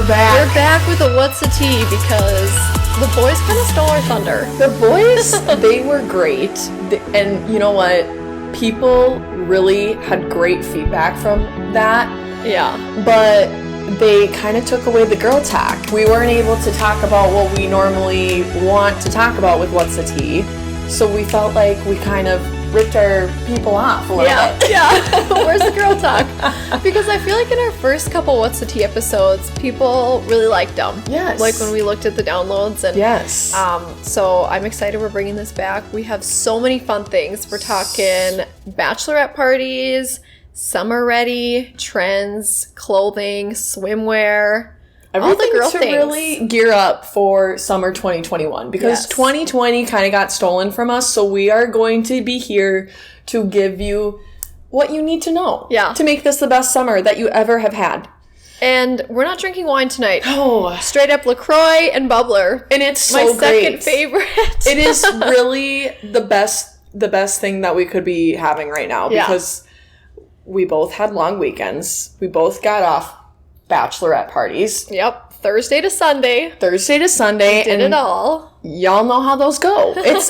we're back. We're back with a What's a Tea because the boys kind of stole our thunder. The boys, they were great. And you know what? People really had great feedback from that. Yeah. But they kind of took away the girl talk. We weren't able to talk about what we normally want to talk about with What's the Tea. So we felt like we kind of ripped our people off a little bit. Yeah. Where's the girl talk? Because I feel like in our first couple What's the Tea episodes, people really liked them. Yes. Like when we looked at the downloads. And yes. So I'm excited we're bringing this back. We have so many fun things. We're talking bachelorette parties, summer ready, trends, clothing, swimwear. Everything all the girl to things. really gear up for summer 2021 because 2020 kind of got stolen from us. So we are going to be here to give you what you need to know to make this the best summer that you ever have had. And we're not drinking wine tonight. Oh, straight up LaCroix and Bubbler. And it's my so second favorite. It is really the best thing that we could be having right now because we both had long weekends. We both got off bachelorette parties. Yep. Thursday to Sunday. Did it all. Y'all know how those go. It's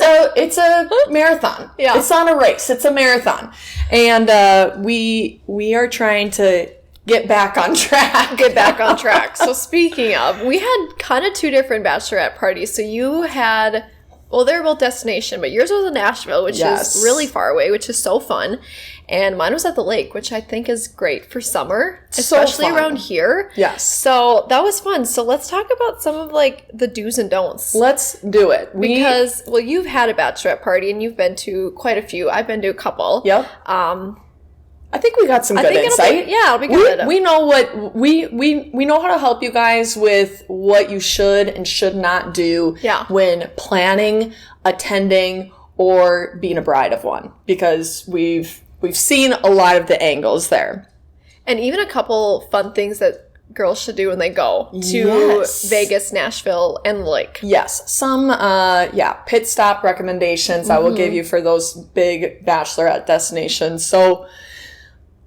a marathon. Yeah. It's not a race. It's a marathon. And we are trying to get back on track. So speaking of, we had kind of two different bachelorette parties. So you had, well, they're both destination, but yours was in Nashville, which is really far away, which is so fun. And mine was at the lake, which I think is great for summer, especially around here. Yes. So that was fun. So let's talk about some of like the do's and don'ts. Let's do it. Because, well, you've had a bachelorette party and you've been to quite a few. I've been to a couple. Yep. I think we got some good insight. It'll be good. We know what we know how to help you guys with what you should and should not do when planning, attending, or being a bride of one. Because we've seen a lot of the angles there. And even a couple fun things that girls should do when they go to Vegas, Nashville, and the lake. Yes. Some, pit stop recommendations I will give you for those big bachelorette destinations. So,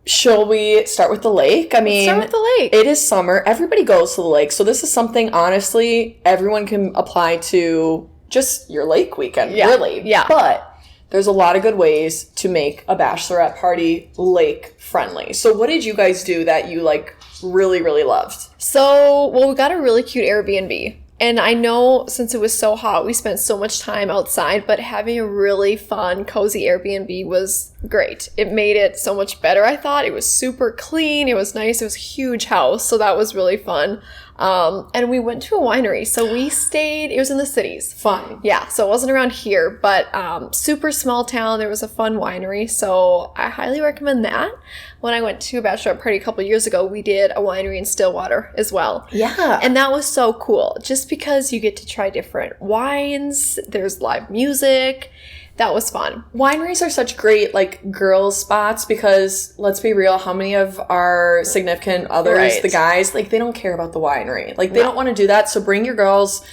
shall we start with the lake? I mean, start with the lake. It is summer. Everybody goes to the lake. So, this is something, honestly, everyone can apply to just your lake weekend, really. Yeah. But there's a lot of good ways to make a bachelorette party lake friendly. So what did you guys do that you like really, really loved? So, well, we got a really cute Airbnb. And I know since it was so hot, we spent so much time outside, but having a really fun, cozy Airbnb was great. It made it so much better, I thought. It was super clean. It was nice. It was a huge house. So that was really fun. And we went to a winery. So we stayed, it was in the cities. Fun. Yeah. So it wasn't around here, but super small town. There was a fun winery. So I highly recommend that. When I went to a bachelorette party a couple years ago, we did a winery in Stillwater as well. Yeah. And that was so cool. Just because you get to try different wines, there's live music. That was fun. Wineries are such great, like, girls' spots because, let's be real, how many of our significant others, the guys, like, they don't care about the winery. Like, they don't want to do that, so bring your girls.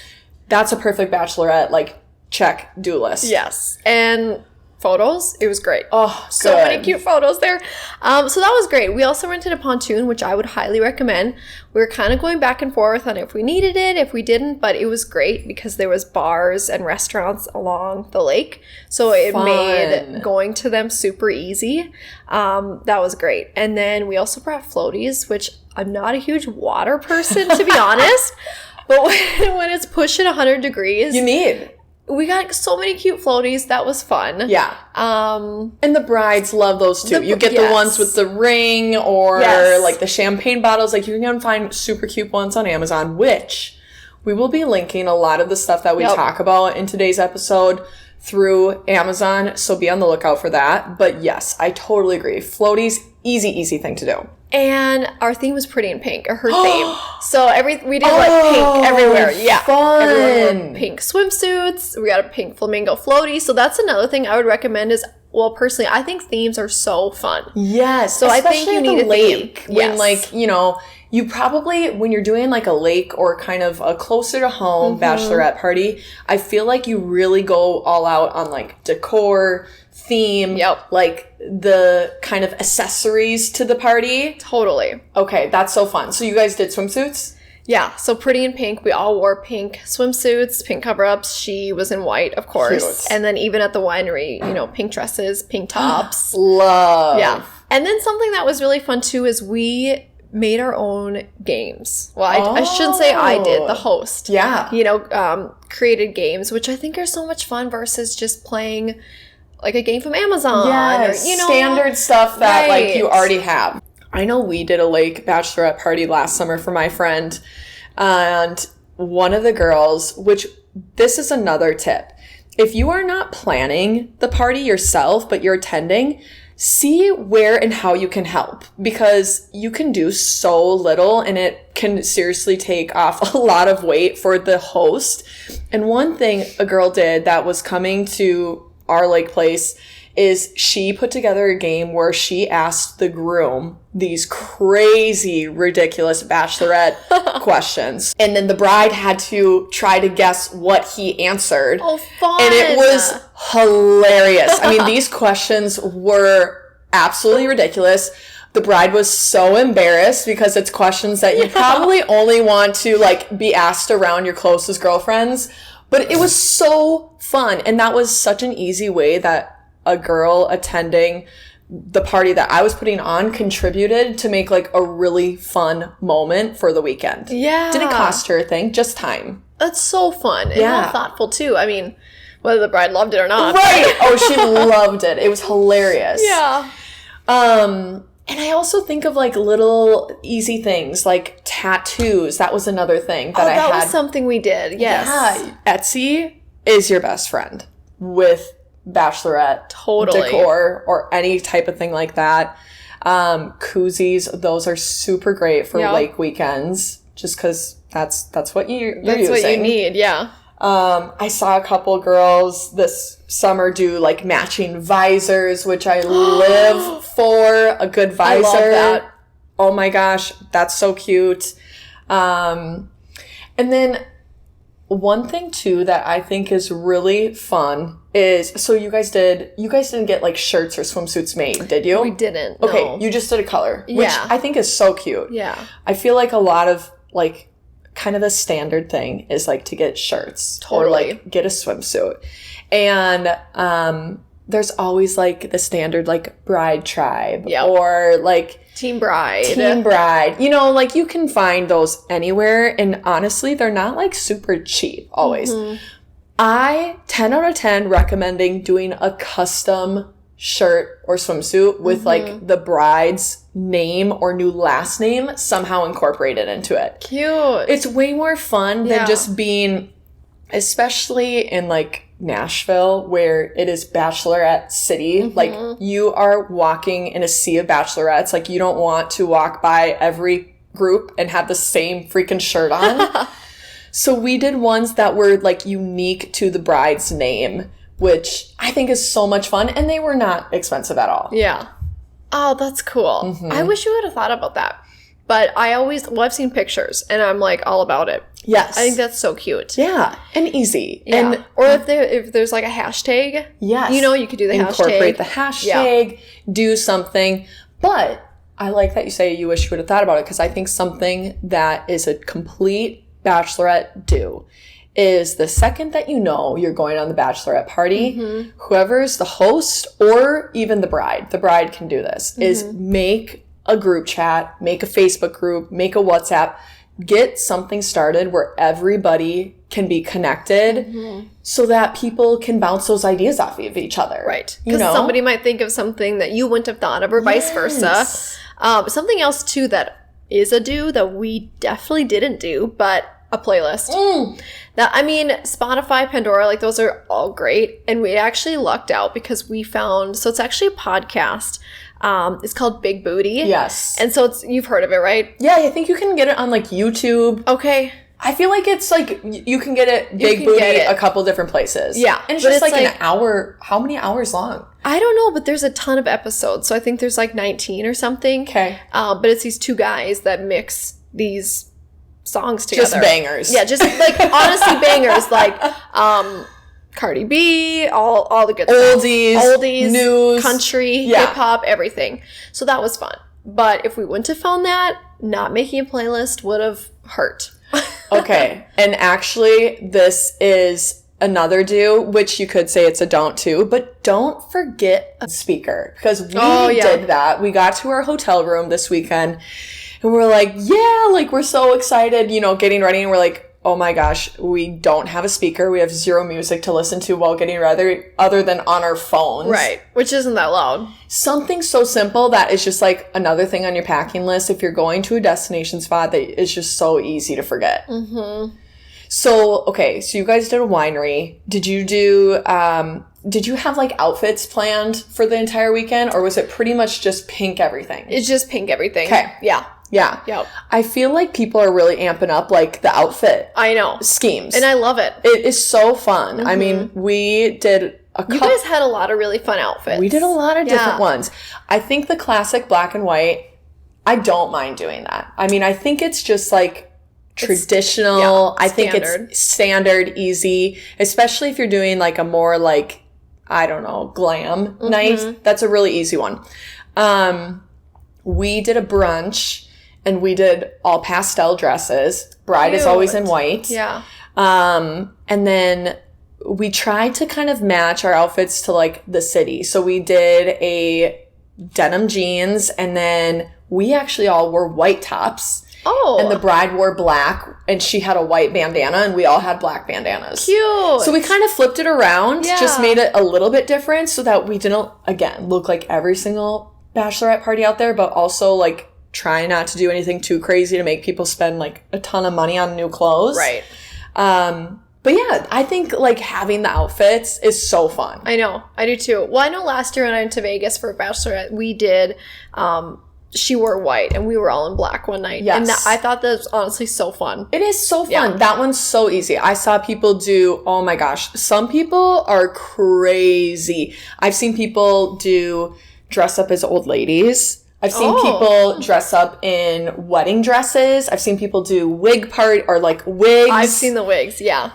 That's a perfect bachelorette, like, check, do list. Yes. And photos, it was great. Oh, so many cute photos there. So that was great. We also rented a pontoon, which I would highly recommend. We were kind of going back and forth on if we needed it, if we didn't, but it was great because there was bars and restaurants along the lake. So it made going to them super easy. That was great. And then we also brought floaties, which I'm not a huge water person, to be honest. But when it's pushing 100 degrees, we got so many cute floaties. That was fun. Yeah. And the brides love those too. You get the ones with the ring or like the champagne bottles. Like you can find super cute ones on Amazon, which we will be linking a lot of the stuff that we talk about in today's episode through Amazon. So be on the lookout for that. But yes, I totally agree. Floaties, easy thing to do. And our theme was pretty in pink, or her theme. So we did like pink everywhere. Yeah. Fun. Everyone wore pink swimsuits. We got a pink flamingo floaty. So that's another thing I would recommend is, well, personally, I think themes are so fun. Yes. So I think you need a lake. theme. When like, you know, you probably, when you're doing like a lake or kind of a closer to home bachelorette party, I feel like you really go all out on like decor, theme, like the kind of accessories to the party. Totally. Okay, that's so fun. So you guys did swimsuits? Yeah, so pretty in pink. We all wore pink swimsuits, pink cover-ups. She was in white, of course. Cute. And then even at the winery, pink dresses, pink tops. Love. Yeah. And then something that was really fun, too, is we made our own games. Well, I shouldn't say I did. The host. Yeah. Created games, which I think are so much fun versus just playing like a game from Amazon. Yes. Or, standard stuff that like you already have. I know we did a lake bachelorette party last summer for my friend, and one of the girls, which this is another tip. If you are not planning the party yourself, but you're attending, see where and how you can help, because you can do so little and it can seriously take off a lot of weight for the host. And one thing a girl did that was coming to our lake place is she put together a game where she asked the groom these crazy, ridiculous bachelorette questions. And then the bride had to try to guess what he answered. Oh, fun. And it was hilarious. I mean, these questions were absolutely ridiculous. The bride was so embarrassed because it's questions that you probably only want to like be asked around your closest girlfriends. But it was so fun. And that was such an easy way that a girl attending the party that I was putting on contributed to make like a really fun moment for the weekend. Yeah. Didn't cost her a thing, just time. That's so fun. And how thoughtful too. I mean, whether the bride loved it or not. Right. Oh, she loved it. It was hilarious. Yeah. And I also think of like little easy things like tattoos. That was another thing that I had. That was something we did. Yes. Yeah. Etsy is your best friend with bachelorette decor or any type of thing like that. Koozies, those are super great for lake weekends just because that's what you're using. That's what you need, yeah. I saw a couple girls this summer do like matching visors, which I live for. A good visor. I love that. Oh my gosh, that's so cute. And then one thing too that I think is really fun is, so you guys didn't get like shirts or swimsuits made, did you? We didn't. Okay, no. You just did a color, which I think is so cute. Yeah. I feel like a lot of like kind of the standard thing is like to get shirts or like get a swimsuit. And there's always like the standard like bride tribe or like Team Bride. Like you can find those anywhere. And honestly, they're not like super cheap always. Mm-hmm. I 10 out of 10 recommending doing a custom shirt or swimsuit with like the bride's name or new last name somehow incorporated into it. Cute. It's way more fun than just being, especially in like Nashville, where it is bachelorette city. Like you are walking in a sea of bachelorettes. Like you don't want to walk by every group and have the same freaking shirt on. So we did ones that were like unique to the bride's name, which I think is so much fun, and they were not expensive at all. Yeah. Oh, that's cool. Mm-hmm. I wish you would have thought about that. But I've seen pictures, and I'm like all about it. Yes. I think that's so cute. Yeah. And easy. Yeah. And or if there's like a hashtag. Yes. You could do the Incorporate the hashtag, do something. But I like that you say you wish you would have thought about it, because I think something that is a complete bachelorette do is the second that you're going on the bachelorette party, whoever's the host or even the bride can do this, is make a group chat, make a Facebook group, make a WhatsApp, get something started where everybody can be connected so that people can bounce those ideas off of each other. Right. Because somebody might think of something that you wouldn't have thought of or vice versa. Something else too that is a do that we definitely didn't do, but a playlist. Now, I mean, Spotify, Pandora, like those are all great. And we actually lucked out because we found, so it's actually a podcast. It's called Big Booty. Yes. And so you've heard of it, right? Yeah, I think you can get it on like YouTube. Okay. I feel like it's like, you can get it Big Booty a couple different places. Yeah. And it's just like an hour. How many hours long? I don't know, but there's a ton of episodes. So I think there's like 19 or something. Okay. But it's these two guys that mix these songs together. Just bangers. Yeah, just like honestly bangers, like Cardi B, all the good stuff. Oldies, news, country, hip hop, everything. So that was fun. But if we wouldn't have found that, not making a playlist would have hurt. Okay. And actually, this is another do, which you could say it's a don't too, but don't forget a speaker, because we did that. We got to our hotel room this weekend and we're like, yeah, like we're so excited, you know, getting ready, and we're like, oh my gosh, we don't have a speaker. We have zero music to listen to while getting ready other than on our phones. Right. Which isn't that loud. Something so simple that is just like another thing on your packing list if you're going to a destination spot that is just so easy to forget. Mm-hmm. So, okay, so you guys did a winery. Did you have like outfits planned for the entire weekend, or was it pretty much just pink everything? It's just pink everything. Okay. Yeah. Yeah. Yep. I feel like people are really amping up like the outfit. I know. Schemes. And I love it. It is so fun. Mm-hmm. I mean, we did You guys had a lot of really fun outfits. We did a lot of different ones. I think the classic black and white, I don't mind doing that. I mean, I think it's just like traditional. I think it's standard, easy, especially if you're doing like a more like, I don't know, glam night. That's a really easy one. We did a brunch and we did all pastel dresses. Bride is always in white. Yeah. And then we tried to kind of match our outfits to like the city. So we did a denim jeans, and then we actually all wore white tops. Oh. And the bride wore black, and she had a white bandana, and we all had black bandanas. Cute. So we kind of flipped it around, just made it a little bit different so that we didn't, again, look like every single bachelorette party out there, but also like try not to do anything too crazy to make people spend like a ton of money on new clothes. Right. But yeah, I think like having the outfits is so fun. I know. I do too. Well, I know last year when I went to Vegas for Bachelorette, we did, she wore white and we were all in black one night. Yes. And I thought that was honestly so fun. It is so fun. Yeah. That one's so easy. I saw people do, oh my gosh, some people are crazy. I've seen people do dress up as old ladies. I've seen people dress up in wedding dresses. I've seen people do wig part or like wigs. I've seen the wigs, yeah.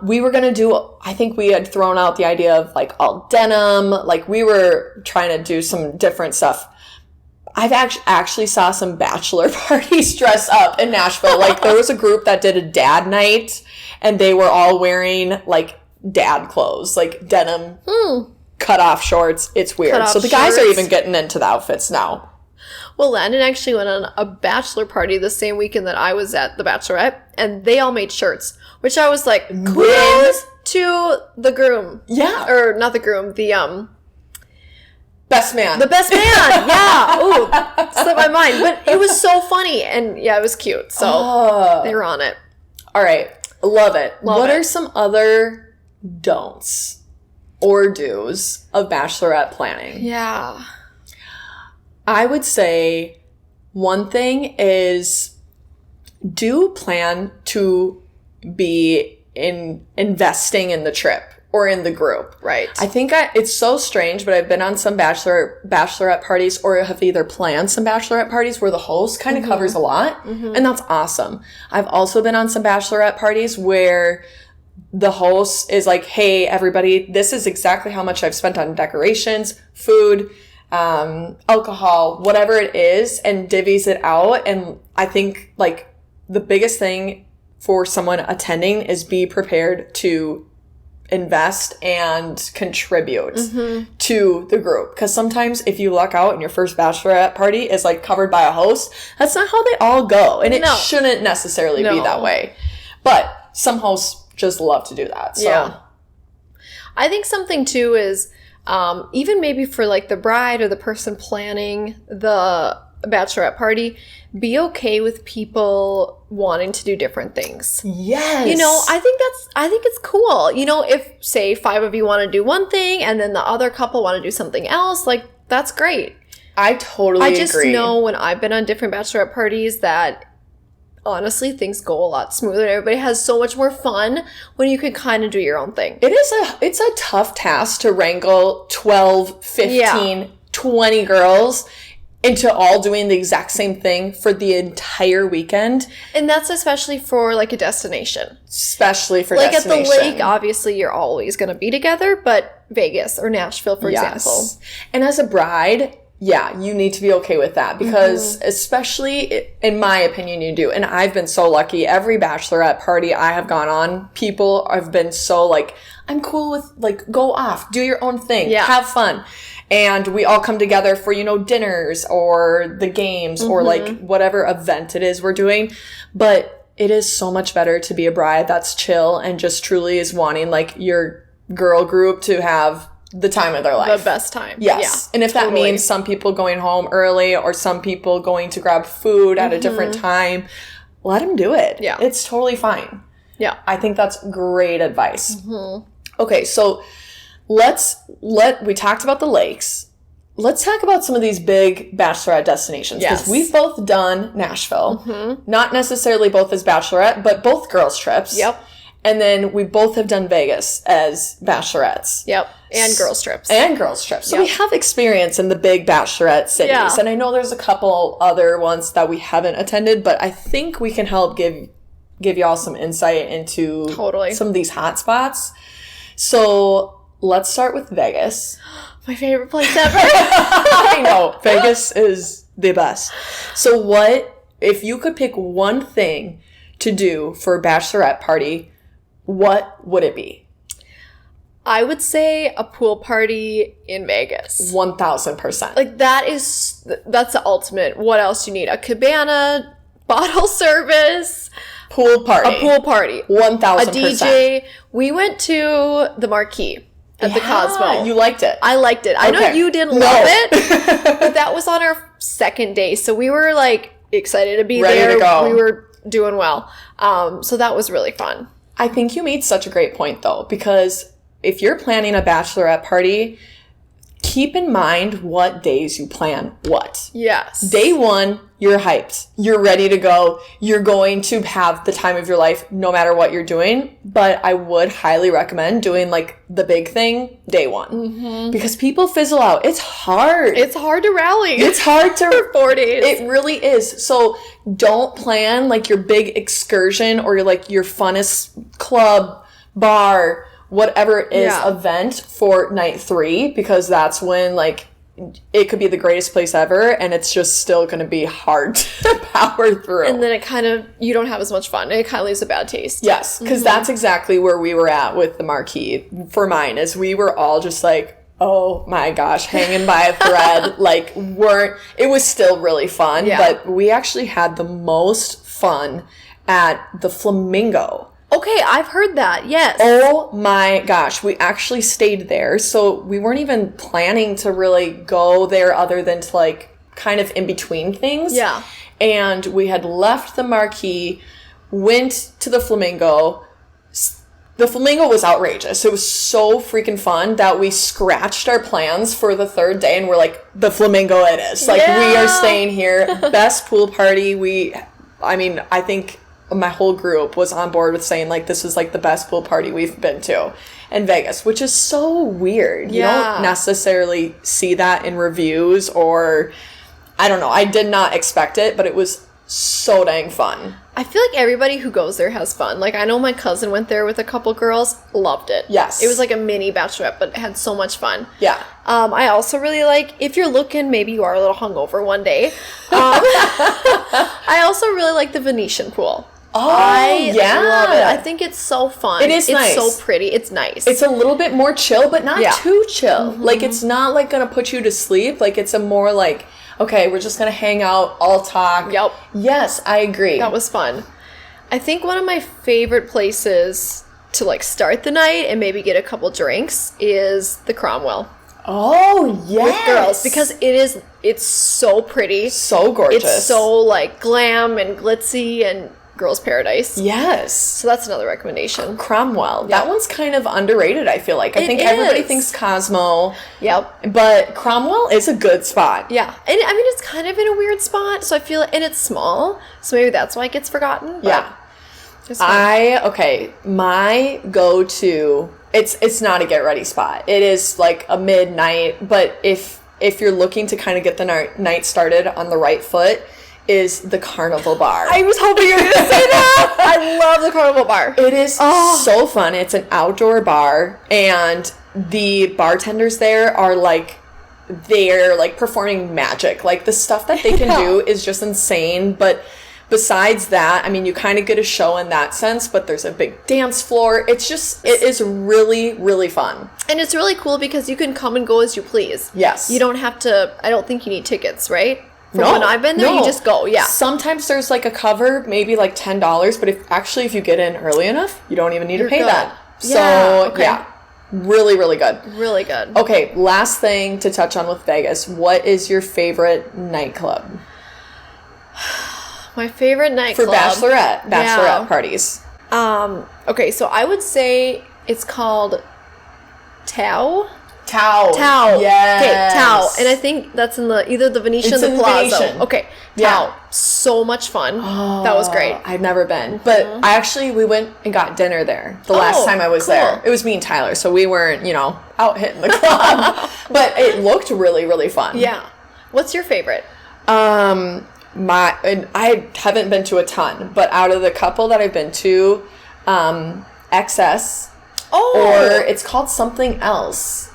We were going to do, I think we had thrown out the idea of like all denim. Like we were trying to do some different stuff. I've actually saw some bachelor parties dress up in Nashville. Like there was a group that did a dad night and they were all wearing like dad clothes, like denim. Cut off shorts. It's weird. So the guys are even getting into the outfits now. Well, Landon actually went on a bachelor party the same weekend that I was at the Bachelorette, and they all made shirts, which I was like, kudos to the groom. Yeah. Or not the groom, the best man. The best man. Yeah. Ooh, slipped my mind. But it was so funny, and yeah, it was cute. So they were on it. All right. Love it. What are some other don'ts or do's of bachelorette planning? Yeah. I would say one thing is do plan to be investing in the trip or in the group. Right. I think it's so strange, but I've been on some bachelorette parties or have either planned some bachelorette parties where the host kind of covers a lot, and that's awesome. I've also been on some bachelorette parties where the host is like, hey, everybody, this is exactly how much I've spent on decorations, food, alcohol, whatever it is, and divvies it out. And I think like the biggest thing for someone attending is be prepared to invest and contribute to the group. Because sometimes if you luck out and your first bachelorette party is like covered by a host, that's not how they all go. And it shouldn't necessarily be that way. But some hosts just love to do that. So yeah. I think something too is even maybe for like the bride or the person planning the bachelorette party, be okay with people wanting to do different things. Yes. You know, I think it's cool. You know, if say 5 of you want to do one thing and then the other couple want to do something else, like that's great. I totally agree. I just know when I've been on different bachelorette parties that honestly, things go a lot smoother. Everybody has so much more fun when you can kind of do your own thing. It's a tough task to wrangle 12, 15, 20 girls into all doing the exact same thing for the entire weekend. And that's especially for like a destination. Especially for like destination. At the lake, obviously you're always going to be together, but Vegas or Nashville, for example. And as a bride, yeah, you need to be okay with that because especially in my opinion, you do. And I've been so lucky. Every bachelorette party I have gone on, people have been so like, I'm cool with like, go off, do your own thing, have fun. And we all come together for, dinners or the games or like whatever event it is we're doing. But it is so much better to be a bride that's chill and just truly is wanting like your girl group to have the time of their life. The best time. Yes. And if that means some people going home early or some people going to grab food at a different time, let them do it. Yeah. It's totally fine. Yeah. I think that's great advice. Okay, so we talked about the lakes. Let's talk about some of these big bachelorette destinations. Because we've both done Nashville. Not necessarily both as bachelorette, but both girls' trips. Yep. And then we both have done Vegas as bachelorettes. Yep. And girls' trips. So we have experience in the big bachelorette cities. Yeah. And I know there's a couple other ones that we haven't attended, but I think we can help give y'all some insight into some of these hot spots. So let's start with Vegas. My favorite place ever. I know. Vegas is the best. So if you could pick one thing to do for a bachelorette party, what would it be? I would say a pool party in Vegas. 1,000%. Like that's the ultimate. What else do you need? A cabana, bottle service, a pool party. 1,000%. A DJ. We went to the Marquee at the Cosmo. You liked it. I liked it. I know you didn't love it, but that was on our second day, so we were like excited to be ready there. To go. We were doing well. So that was really fun. I think you made such a great point, though, because if you're planning a bachelorette party, keep in mind what days you plan what. Yes. Day one, you're hyped. You're ready to go. You're going to have the time of your life no matter what you're doing. But I would highly recommend doing like the big thing day one. Because people fizzle out. It's hard. It's hard to rally. It's hard to... for 4 days. It really is. So don't plan like your big excursion or your funnest club, bar, whatever it is event for night 3, because that's when like it could be the greatest place ever and it's just still going to be hard to power through. And then you don't have as much fun. It kind of leaves a bad taste. Yes, because that's exactly where we were at with the Marquee for mine, is we were all just like, oh my gosh, hanging by a thread. It was still really fun, but we actually had the most fun at the Flamingo. Okay, I've heard that, yes. Oh my gosh, we actually stayed there. So we weren't even planning to really go there other than to like kind of in between things. Yeah. And we had left the Marquee, went to the Flamingo. The Flamingo was outrageous. It was so freaking fun that we scratched our plans for the 3rd day and we're like, the Flamingo it is. Like, we are staying here. Best pool party. I think my whole group was on board with saying like this is like the best pool party we've been to in Vegas, which is so weird. You don't necessarily see that in reviews, or I don't know. I did not expect it, but it was so dang fun. I feel like everybody who goes there has fun. Like, I know my cousin went there with a couple girls, loved it. Yes. It was like a mini bachelorette, but had so much fun. Yeah. I also really like, if you're looking, maybe you are a little hungover one day. I also really like the Venetian pool. Oh, I love it. I think it's so fun. It's nice. It's so pretty. It's nice. It's a little bit more chill, but not too chill. Like, it's not like gonna put you to sleep. Like, it's a more like, okay, we're just gonna hang out, all talk. Yep. Yes, I agree. That was fun. I think one of my favorite places to like start the night and maybe get a couple drinks is the Cromwell. Oh, yes. With girls, because it's so pretty. So gorgeous. It's so like glam and glitzy and girls' paradise. Yes. So that's another recommendation. Cromwell. Yep. That one's kind of underrated, I feel like. I think everybody thinks Cosmo. Yep. But Cromwell is a good spot. Yeah. And I mean, it's kind of in a weird spot, so I feel, and it's small, so maybe that's why it gets forgotten. Yeah. My go-to, it's not a get-ready spot. It is like a midnight, but if you're looking to kind of get the night started on the right foot, is the Carnival Bar. I was hoping you were going to say that. I love the Carnival Bar. It is so fun. It's an outdoor bar, and the bartenders there are like they're like performing magic. Like the stuff that they can do is just insane. But besides that, I mean, you kind of get a show in that sense, but there's a big dance floor. It is really, really fun. And it's really cool because you can come and go as you please. Yes. You don't have to, I don't think you need tickets, right? When I've been there, you just go. Yeah. Sometimes there's like a cover, maybe like $10, but if you get in early enough, you don't even need to pay that. So, yeah. Really, really good. Really good. Okay, last thing to touch on with Vegas. What is your favorite nightclub? My favorite nightclub. For bachelorette parties. Okay, so I would say it's called Tao. Tao. Yes. Okay, Tao. And I think that's in either the Venetian or the Plaza. Venetian. Okay, Tao. Yeah. So much fun. Oh, that was great. I've never been. But we went and got dinner there the last time I was there. It was me and Tyler, so we weren't, out hitting the club. But it looked really, really fun. Yeah. What's your favorite? I haven't been to a ton, but out of the couple that I've been to, XS, or it's called something else.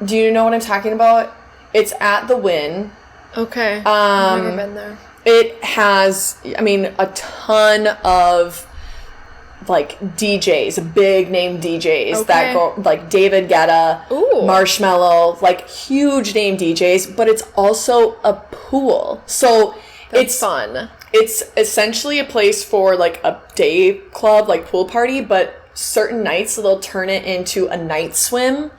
Do you know what I'm talking about? It's at the Wynn. Okay. I've never been there. It has, a ton of like DJs, big name DJs that go like David Guetta, Marshmello, like huge name DJs, but it's also a pool. So it's fun. It's essentially a place for like a day club, like pool party, but certain nights they'll turn it into a night swim.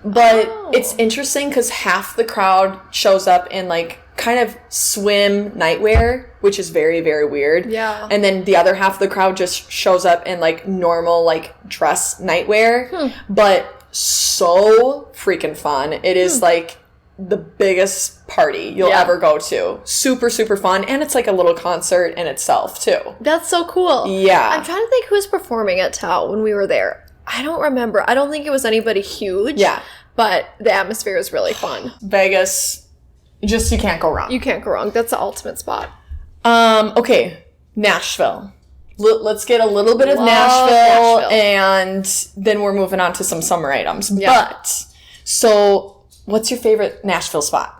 But it's interesting because half the crowd shows up in like kind of swim nightwear, which is very, very weird. Yeah. And then the other half of the crowd just shows up in like normal like dress nightwear. But so freaking fun. It is like the biggest party you'll ever go to. Super, super fun. And it's like a little concert in itself too. That's so cool. Yeah. I'm trying to think who was performing at Tao when we were there. I don't remember. I don't think it was anybody huge. Yeah. But the atmosphere was really fun. Vegas, you can't go wrong. You can't go wrong. That's the ultimate spot. Okay. Nashville. Let's get a little bit of Nashville, and then we're moving on to some summer items. Yeah. But, so, what's your favorite Nashville spot?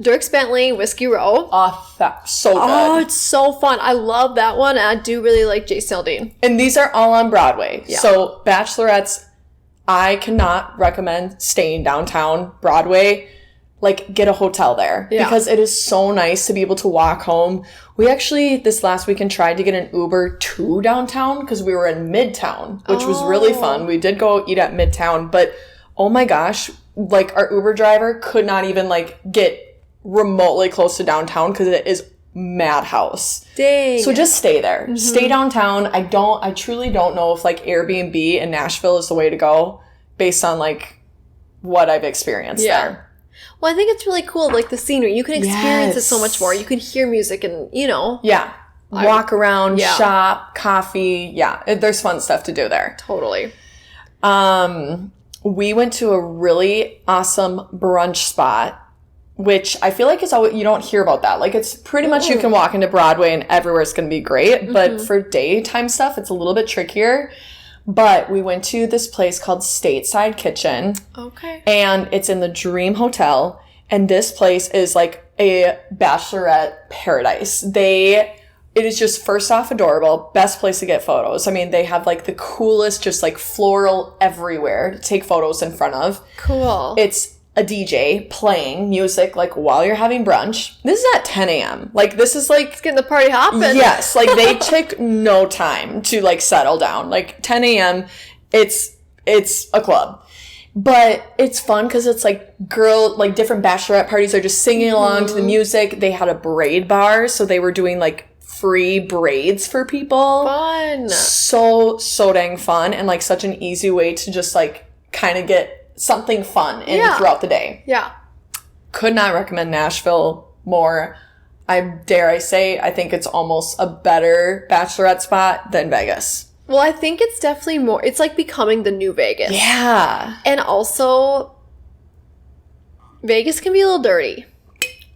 Dierks Bentley, Whiskey Row. Oh, that's so good. Oh, it's so fun. I love that one. And I do really like Jason Aldean. And these are all on Broadway. Yeah. So, Bachelorettes, I cannot recommend staying downtown Broadway. Like, get a hotel there. Yeah. Because it is so nice to be able to walk home. We actually, this last weekend, tried to get an Uber to downtown because we were in Midtown, which was really fun. We did go eat at Midtown, but oh my gosh, like, our Uber driver could not even, like, get remotely close to downtown because it is madhouse. Dang. So just stay there. Mm-hmm. Stay downtown. I truly don't know if like Airbnb in Nashville is the way to go based on like what I've experienced there. Well, I think it's really cool, like the scenery. You can experience it so much more. You can hear music and, Yeah. Walk around, shop, coffee. Yeah. There's fun stuff to do there. Totally. We went to a really awesome brunch spot, which I feel like it's always, you don't hear about that. Like, it's pretty much you can walk into Broadway and everywhere it's going to be great. But for daytime stuff, it's a little bit trickier. But we went to this place called Stateside Kitchen. Okay. And it's in the Dream Hotel. And this place is like a bachelorette paradise. It is just, first off, adorable. Best place to get photos. I mean, they have like the coolest, just like floral everywhere to take photos in front of. Cool. It's a DJ playing music like while you're having brunch. This is at 10 a.m. Like, this is like, it's getting the party hopping. Yes, like they took no time to like settle down. Like 10 a.m. it's a club. But it's fun because it's like different bachelorette parties are just singing along to the music. They had a braid bar, so they were doing like free braids for people. Fun. So dang fun, and like such an easy way to just like kind of get something fun throughout the day. Yeah. Could not recommend Nashville more. I think it's almost a better bachelorette spot than Vegas. Well, I think it's definitely more, it's like becoming the new Vegas. Yeah. And also, Vegas can be a little dirty.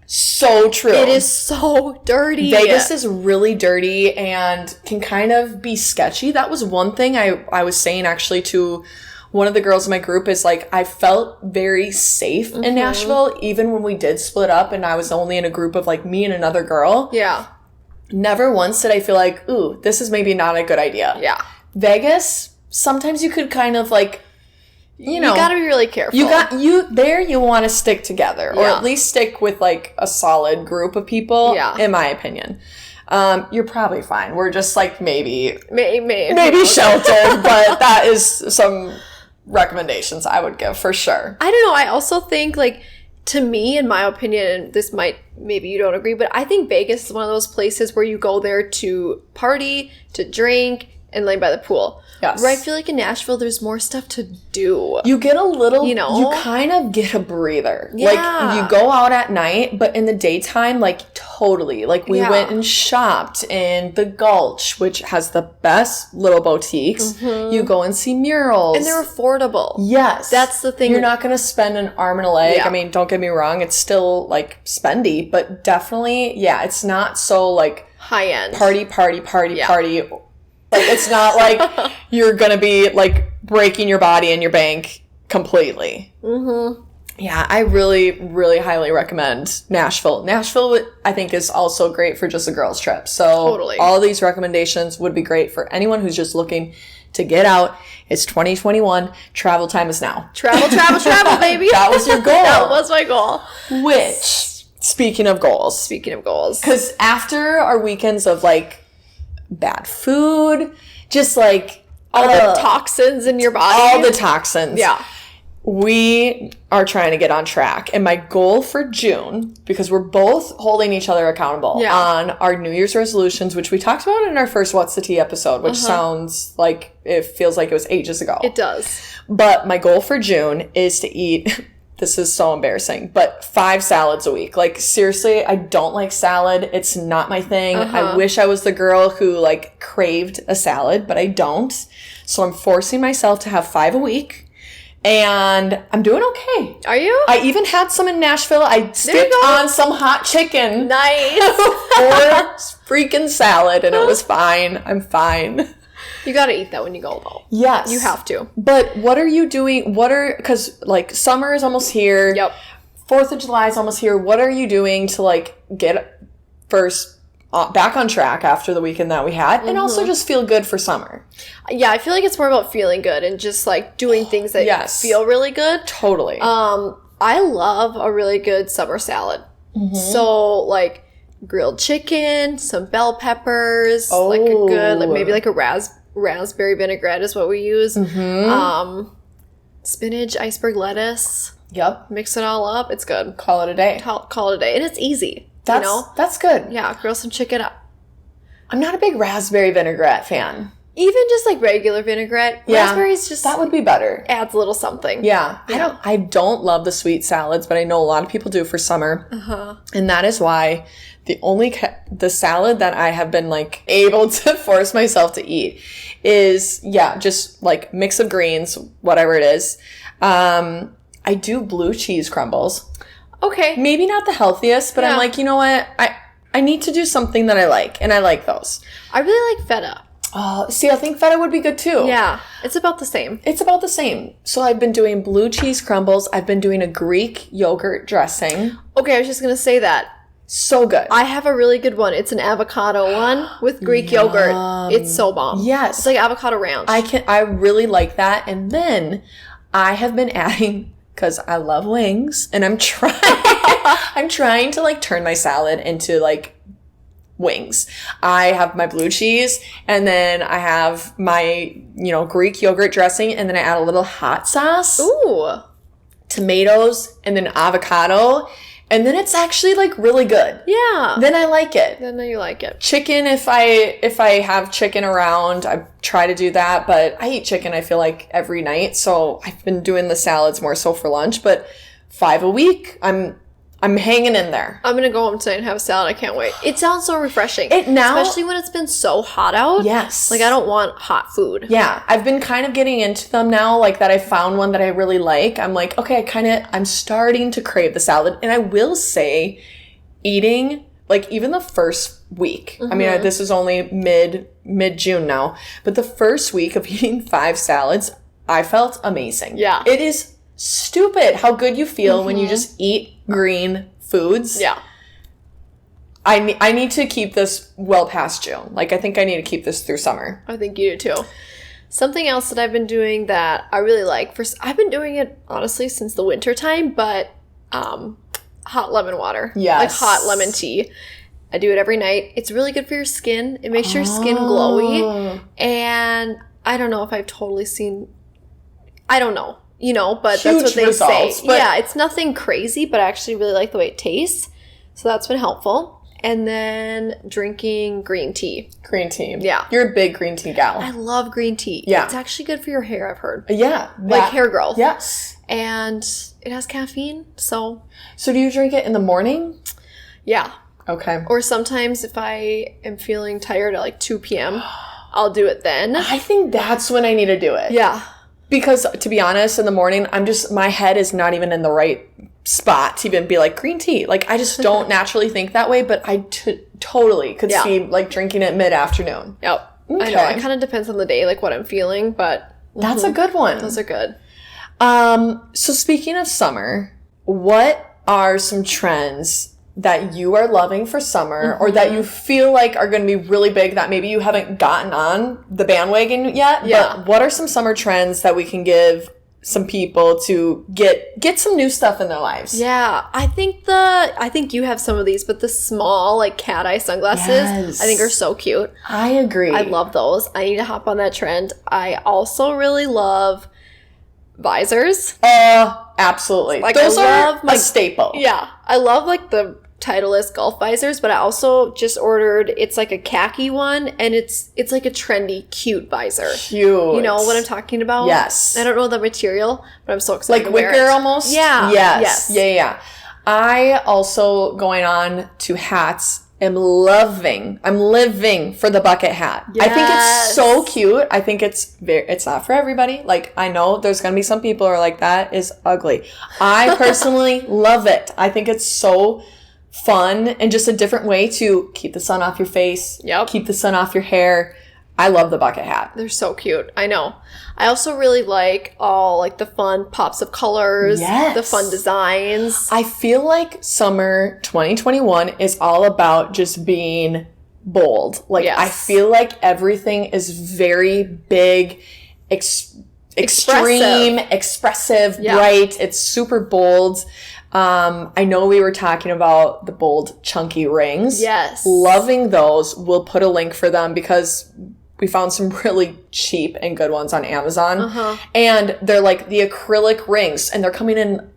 So true. It is so dirty. Vegas is really dirty and can kind of be sketchy. That was one thing I was saying actually to one of the girls in my group is like, I felt very safe in Nashville, even when we did split up and I was only in a group of like me and another girl. Yeah. Never once did I feel like, ooh, this is maybe not a good idea. Yeah. Vegas, sometimes you could kind of like, you know. You gotta be really careful. You want to stick together, or at least stick with like a solid group of people, in my opinion. You're probably fine. We're just like maybe sheltered, but that is some recommendations I would give for sure. I don't know. I also think like, to me, in my opinion, and this maybe you don't agree, but I think Vegas is one of those places where you go there to party, to drink, and lay by the pool. Yes. Where I feel like in Nashville, there's more stuff to do. You get a little, you know? You kind of get a breather. Yeah. Like, you go out at night, but in the daytime, like, totally. Like, we went and shopped in the Gulch, which has the best little boutiques. You go and see murals. And they're affordable. Yes. That's the thing. You're not going to spend an arm and a leg. Yeah. I mean, don't get me wrong. It's still, like, spendy, but definitely, it's not so, like... high end. Party. Like, it's not like you're going to be, like, breaking your body and your bank completely. Yeah, I really, really highly recommend Nashville. Nashville, I think, is also great for just a girls' trip. So all of these recommendations would be great for anyone who's just looking to get out. It's 2021. Travel time is now. Travel, baby. That was your goal. That was my goal. Which, speaking of goals. Because after our weekends of, like, bad food, just like all the toxins in your body. All the toxins. Yeah. We are trying to get on track. And my goal for June, because we're both holding each other accountable on our New Year's resolutions, which we talked about in our first What's the Tea episode, which sounds like it feels like it was ages ago. It does. But my goal for June is to eat... This is so embarrassing, but 5 salads a week. Like, seriously, I don't like salad. It's not my thing. I wish I was the girl who, like, craved a salad, but I don't. So I'm forcing myself to have 5 a week, and I'm doing okay. Are you? I even had some in Nashville. I sticked on some hot chicken. Nice. Or freaking salad, and it was fine. I'm fine. You gotta eat that when you go, though. Yes. You have to. But what are you doing? Because, like, summer is almost here. Yep. 4th of July is almost here. What are you doing to, like, get first back on track after the weekend that we had? And also just feel good for summer. Yeah, I feel like it's more about feeling good and just, like, doing things that feel really good. Totally. I love a really good summer salad. So, like, grilled chicken, some bell peppers, like a good, like maybe like a raspberry vinaigrette is what we use. Spinach, iceberg lettuce. Yep. Mix it all up. It's good. Call it a day. Call it a day. And it's easy. That's good. Yeah, grill some chicken up. I'm not a big raspberry vinaigrette fan. Even just like regular vinaigrette. Yeah, raspberries just... that would be better. Adds a little something. Yeah. I don't love the sweet salads, but I know a lot of people do for summer. And that is why the salad that I have been, like, able to force myself to eat is, just, like, mix of greens, whatever it is. I do blue cheese crumbles. Okay. Maybe not the healthiest, but I'm like, you know what? I need to do something that I like, and I like those. I really like feta. See, I think feta would be good, too. Yeah. It's about the same. So I've been doing blue cheese crumbles. I've been doing a Greek yogurt dressing. Okay, I was just going to say that. So good. I have a really good one. It's an avocado one with Greek yogurt. It's so bomb. Yes. It's like avocado ranch. I really like that. And then I have been adding, because I love wings, and I'm trying to, like, turn my salad into, like, wings. I have my blue cheese, and then I have my, Greek yogurt dressing, and then I add a little hot sauce. Ooh. Tomatoes, and then avocado. And then it's actually, like, really good. Yeah. Then I like it. Then you like it. Chicken, if I have chicken around, I try to do that. But I eat chicken, I feel like, every night. So I've been doing the salads more so for lunch. But 5 a week, I'm hanging in there. I'm going to go home tonight and have a salad. I can't wait. It sounds so refreshing. Especially when it's been so hot out. Yes. Like, I don't want hot food. Yeah. I've been kind of getting into them now, like, that I found one that I really like. I'm like, okay, I'm starting to crave the salad. And I will say, eating, like, even the first week. I mean, this is only mid-June now. But the first week of eating 5 salads, I felt amazing. Yeah. It is stupid how good you feel when you just eat green foods. Yeah. I need to keep this well past June. Like, I think I need to keep this through summer. I think you do, too. Something else that I've been doing that I really like, I've been doing it, honestly, since the winter time, but hot lemon water. Yes. Like hot lemon tea. I do it every night. It's really good for your skin. It makes your skin glowy. And I don't know if I've totally seen... I don't know. You know, but Huge that's what they results, say. but... Yeah, it's nothing crazy, but I actually really like the way it tastes. So that's been helpful. And then drinking green tea. Green tea. Yeah. You're a big green tea gal. I love green tea. Yeah. It's actually good for your hair, I've heard. Yeah. Like hair growth. Yes. And it has caffeine, so... So do you drink it in the morning? Yeah. Okay. Or sometimes if I am feeling tired at like 2 p.m., I'll do it then. I think that's when I need to do it. Yeah. Because, to be honest, in the morning, my head is not even in the right spot to even be like, green tea. Like, I just don't naturally think that way, but I totally could see, like, drinking it mid-afternoon. Yep. Okay. I know. It kind of depends on the day, like, what I'm feeling, but... That's a good one. Those are good. So speaking of summer, what are some trends that you are loving for summer or that you feel like are going to be really big that maybe you haven't gotten on the bandwagon yet? Yeah. But what are some summer trends that we can give some people to get some new stuff in their lives? Yeah. I think you have some of these, but the small, like, cat eye sunglasses, I think are so cute. I agree. I love those. I need to hop on that trend. I also really love visors. Absolutely. Like, those I love are a staple. Yeah. I love, like, the Titleist golf visors, but I also just ordered, it's like a khaki one, and it's like a trendy, cute visor. Cute. You know what I'm talking about? Yes. I don't know the material, but I'm so excited Like to wear wicker it. almost? Yeah. Yes. Yeah. I also, going on to hats, I'm living for the bucket hat. Yes. I think it's so cute. I think it's not for everybody. Like, I know there's going to be some people who are like, that is ugly. I personally love it. I think it's so fun and just a different way to keep the sun off your face. Yep. Keep the sun off your hair. I love the bucket hat. They're so cute. I know. I also really like all, like, the fun pops of colors. Yes. The fun designs. I feel like summer 2021 is all about just being bold. Like, Yes. I feel like everything is very big, extreme, expressive, Yeah. bright. It's super bold. I know we were talking about the bold, chunky rings. Yes. Loving those. We'll put a link for them because we found some really cheap and good ones on Amazon. And they're like the acrylic rings, and they're coming in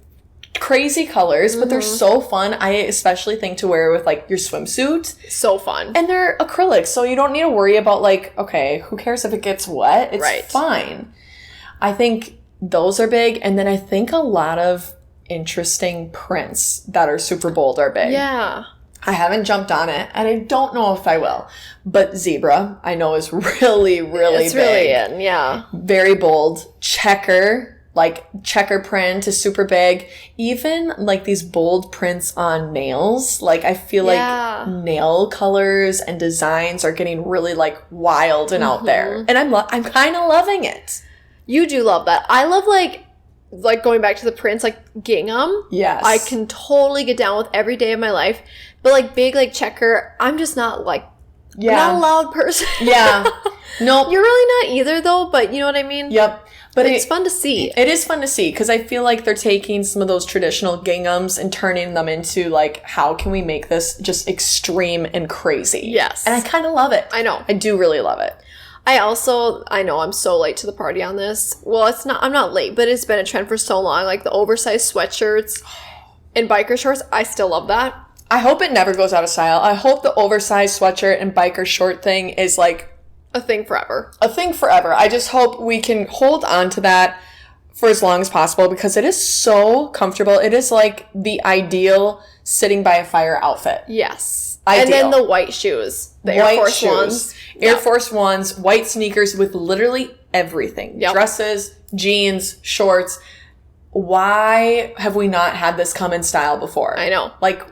crazy colors, but they're so fun. I especially think to wear with, like, your swimsuit. So fun. And they're acrylic, so you don't need to worry about, like, okay, who cares if it gets wet? It's fine. I think those are big. And then I think a lot of interesting prints that are super bold are big. Yeah. I haven't jumped on it, and I don't know if I will. But zebra, I know, is really, really It's big. really in, yeah. Very bold. Checker print is super big. Even, like, these bold prints on nails. Like, I feel like nail colors and designs are getting really, like, wild and out there. And I'm kind of loving it. You do love that. I love, like going back to the prints, like gingham. Yes. I can totally get down with every day of my life. But, like, big, like, checker, I'm just not, like, I'm not a loud person. Yeah. Nope. You're really not either, though, but you know what I mean? Yep. But it's fun to see. It is fun to see, because I feel like they're taking some of those traditional ginghams and turning them into, like, how can we make this just extreme and crazy? Yes. And I kind of love it. I know. I do really love it. I know I'm so late to the party on this. Well, I'm not late, but it's been a trend for so long. Like, the oversized sweatshirts and biker shorts, I still love that. I hope it never goes out of style. I hope the oversized sweatshirt and biker short thing is, like, a thing forever. A thing forever. I just hope we can hold on to that for as long as possible, because it is so comfortable. It is like the ideal sitting by a fire outfit. Yes. Ideal. And then the white shoes. The Air Force Ones. Air Force Ones, white sneakers with literally everything. Yep. Dresses, jeans, shorts. Why have we not had this come in style before? I know. Like,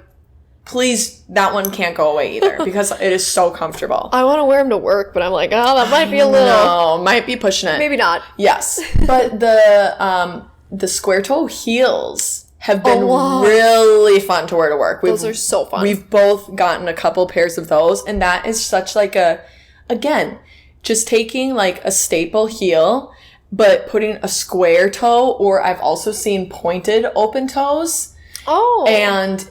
please, that one can't go away either because it is so comfortable. I want to wear them to work, but I'm like, oh, that might be a little... No, might be pushing it. Maybe not. Yes. But the square toe heels have been really fun to wear to work. Those are so fun. We've both gotten a couple pairs of those, and that is such like again, just taking like a staple heel, but putting a square toe, or I've also seen pointed open toes. Oh. And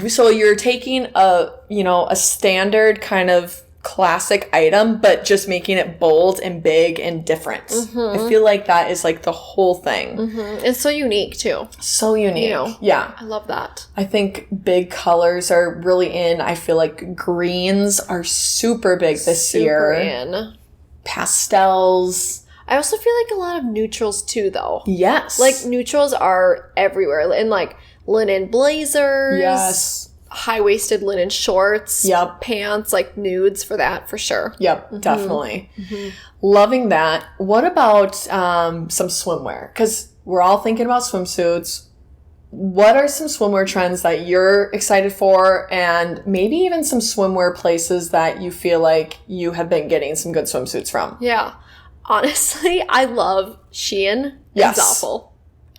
so you're taking a standard kind of classic item, but just making it bold and big and different. I feel like that is like the whole thing. It's so unique too. So unique. Yeah. I love that. I think big colors are really in. I feel like greens are super big this year. In. Pastels. I also feel like a lot of neutrals too, though. Yes. Like neutrals are everywhere. And like linen blazers. Yes. High-waisted linen shorts. Yep. Pants, like nudes for that, for sure. Yep, definitely. Loving that. What about some swimwear? Because we're all thinking about swimsuits. What are some swimwear trends that you're excited for? And maybe even some swimwear places that you feel like you have been getting some good swimsuits from? Yeah. Honestly, I love Shein Yes. and Zaful.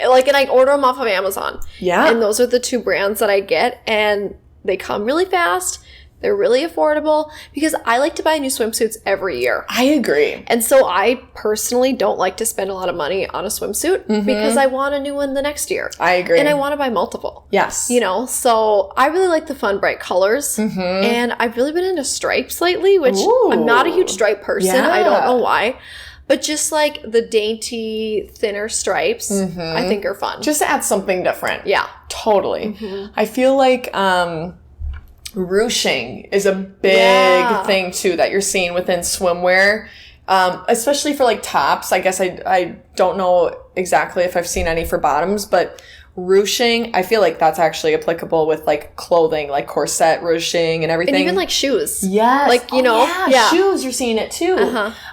Like, and I order them off of Amazon. Yeah. And those are the two brands that I get. And they come really fast. They're really affordable because I like to buy new swimsuits every year. I agree. And so I personally don't like to spend a lot of money on a swimsuit because I want a new one the next year. I agree. And I want to buy multiple. Yes. So I really like the fun, bright colors. And I've really been into stripes lately, which I'm not a huge stripe person. Yeah. I don't know why. But just like the dainty, thinner stripes, I think are fun. Just add something different. Yeah. Totally. I feel like ruching is a big thing too that you're seeing within swimwear, especially for like tops. I guess I don't know exactly if I've seen any for bottoms, but ruching, I feel like that's actually applicable with like clothing, like corset ruching and everything. And even like shoes. Yes. Like, shoes, you're seeing it too.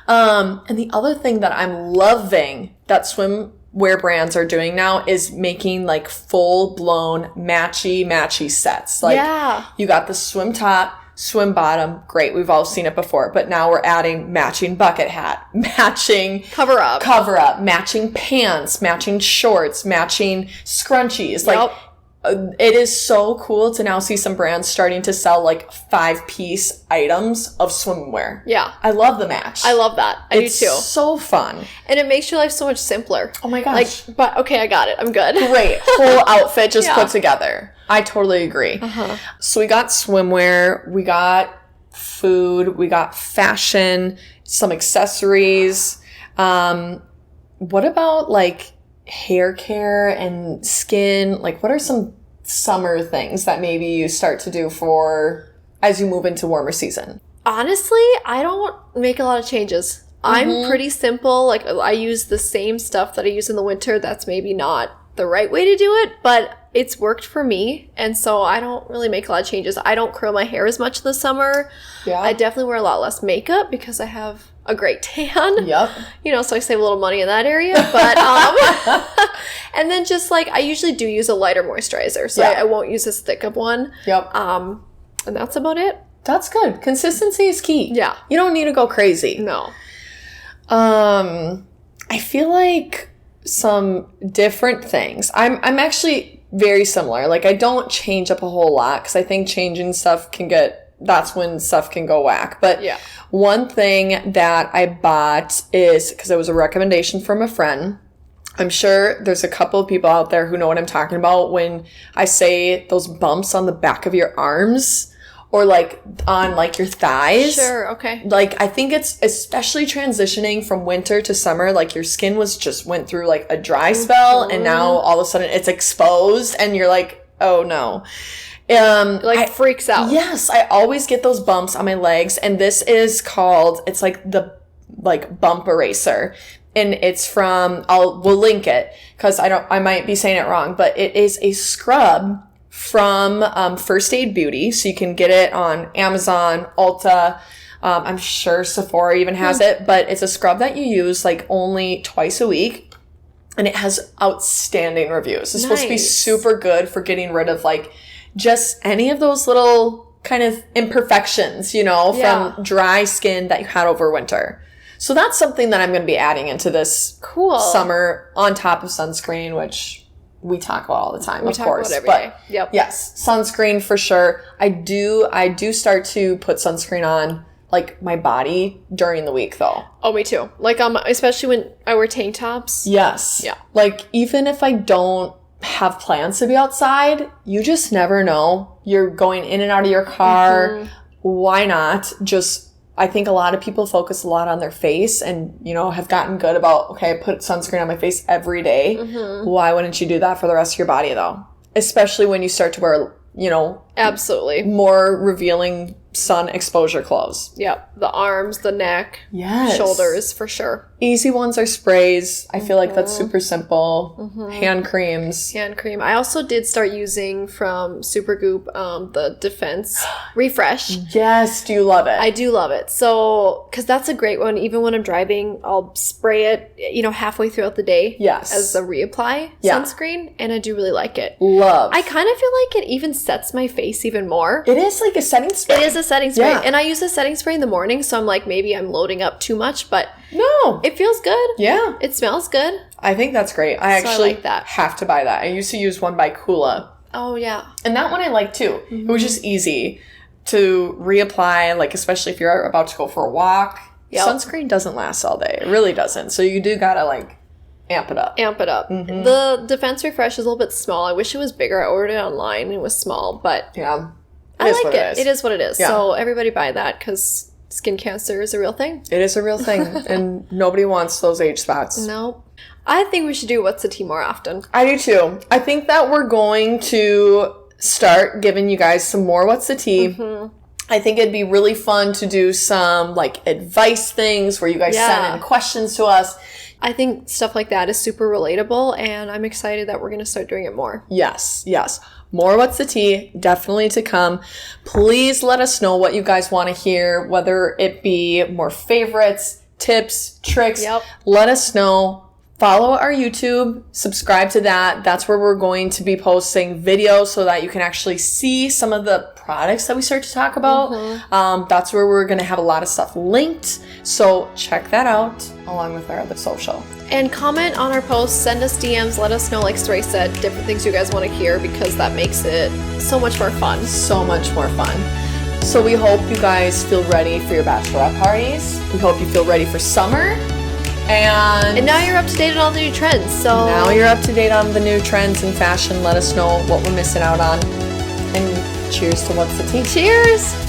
And the other thing that I'm loving that swimwear brands are doing now is making like full-blown matchy sets. Like you got the swim top, swim bottom, great. We've all seen it before, but now we're adding matching bucket hat, matching cover up, matching pants, matching shorts, matching scrunchies. Like it is so cool to now see some brands starting to sell like 5-piece items of swimwear. Yeah. I love the match. I love that. I do too. It's so fun. And it makes your life so much simpler. Oh my gosh. Like, but okay, I got it. I'm good. Great. Whole outfit just put together. I totally agree. So we got swimwear, we got food, we got fashion, some accessories. What about like hair care and skin? Like what are some summer things that maybe you start to do for as you move into warmer season? Honestly, I don't make a lot of changes. I'm pretty simple. Like I use the same stuff that I use in the winter. That's maybe not the right way to do it, but it's worked for me. And so I don't really make a lot of changes. I don't curl my hair as much in the summer. Yeah. I definitely wear a lot less makeup because I have a great tan. Yep. So I save a little money in that area. But and then just like I usually do use a lighter moisturizer. So I won't use as thick of one. Yep. And that's about it. That's good. Consistency is key. Yeah. You don't need to go crazy. No. I feel like some different things. I'm actually very similar. Like I don't change up a whole lot because I think changing stuff that's when stuff can go whack. But one thing that I bought is because it was a recommendation from a friend. I'm sure there's a couple of people out there who know what I'm talking about when I say those bumps on the back of your arms or like on like your thighs. Sure, okay. Like I think it's especially transitioning from winter to summer, like your skin went through like a dry spell and now all of a sudden it's exposed and you're like, oh no. Freaks out. Yes, I always get those bumps on my legs, and this is called, it's like the bump eraser, and it's from, we'll link it because I might be saying it wrong, but it is a scrub from First Aid Beauty, so you can get it on Amazon, Ulta. I'm sure Sephora even has it, but it's a scrub that you use like only twice a week, and it has outstanding reviews. It's supposed to be super good for getting rid of like just any of those little kind of imperfections, you know, from dry skin that you had over winter. So that's something that I'm going to be adding into this summer on top of sunscreen, which we talk about all the time, of course. But yes, sunscreen for sure. I do start to put sunscreen on like my body during the week though. Oh, me too. Like especially when I wear tank tops. Yes. Yeah. Like even if I don't have plans to be outside, you just never know. You're going in and out of your car. Mm-hmm. Why not just, I think a lot of people focus a lot on their face and, you know, have gotten good about, okay, I put sunscreen on my face every day. Mm-hmm. Why wouldn't you do that for the rest of your body though? Especially when you start to wear, you know, absolutely more revealing sun exposure clothes. Yep. The arms, the neck, shoulders, for sure. Easy ones are sprays. I feel like that's super simple. Mm-hmm. Hand creams. Hand cream. I also did start using from Supergoop the Defense Refresh. Yes. Do you love it? I do love it. So, because that's a great one. Even when I'm driving, I'll spray it, you know, halfway throughout the day. Yes. As a reapply sunscreen. And I do really like it. Love. I kind of feel like it even sets my face even more. It is like a setting spray. It is a setting spray. Yeah. And I use a setting spray in the morning. So I'm like, maybe I'm loading up too much, but no. It feels good. Yeah. It smells good. I think that's great. I actually have to buy that. I used to use one by Coola. Oh, yeah. And that one I like too. Mm-hmm. It was just easy to reapply, like especially if you're about to go for a walk. Yep. Sunscreen doesn't last all day. It really doesn't. So you do gotta like amp it up. Amp it up. Mm-hmm. The Defense Refresh is a little bit small. I wish it was bigger. I ordered it online. It was small, but yeah, I like it. It is what it is. Yeah. So everybody buy that because skin cancer is a real thing. It is a real thing. And nobody wants those age spots. No. I think we should do What's the Tea more often. I do too. I think that we're going to start giving you guys some more What's the Tea. Mm-hmm. I think it'd be really fun to do some like advice things where you guys send in questions to us. I think stuff like that is super relatable, and I'm excited that we're going to start doing it more. Yes, yes. More What's the Tea, definitely to come. Please let us know what you guys want to hear, whether it be more favorites, tips, tricks. Yep. Let us know. Follow our YouTube, subscribe to that. That's where we're going to be posting videos so that you can actually see some of the products that we start to talk about. Mm-hmm. That's where we're going to have a lot of stuff linked. So check that out along with our other social. And comment on our posts, send us DMs, let us know, like Story said, different things you guys want to hear because that makes it so much more fun. So much more fun. So we hope you guys feel ready for your bachelorette parties. We hope you feel ready for summer. And now you're up to date on all the new trends. So now you're up to date on the new trends in fashion. Let us know what we're missing out on. And cheers to What's the Tea. Cheers!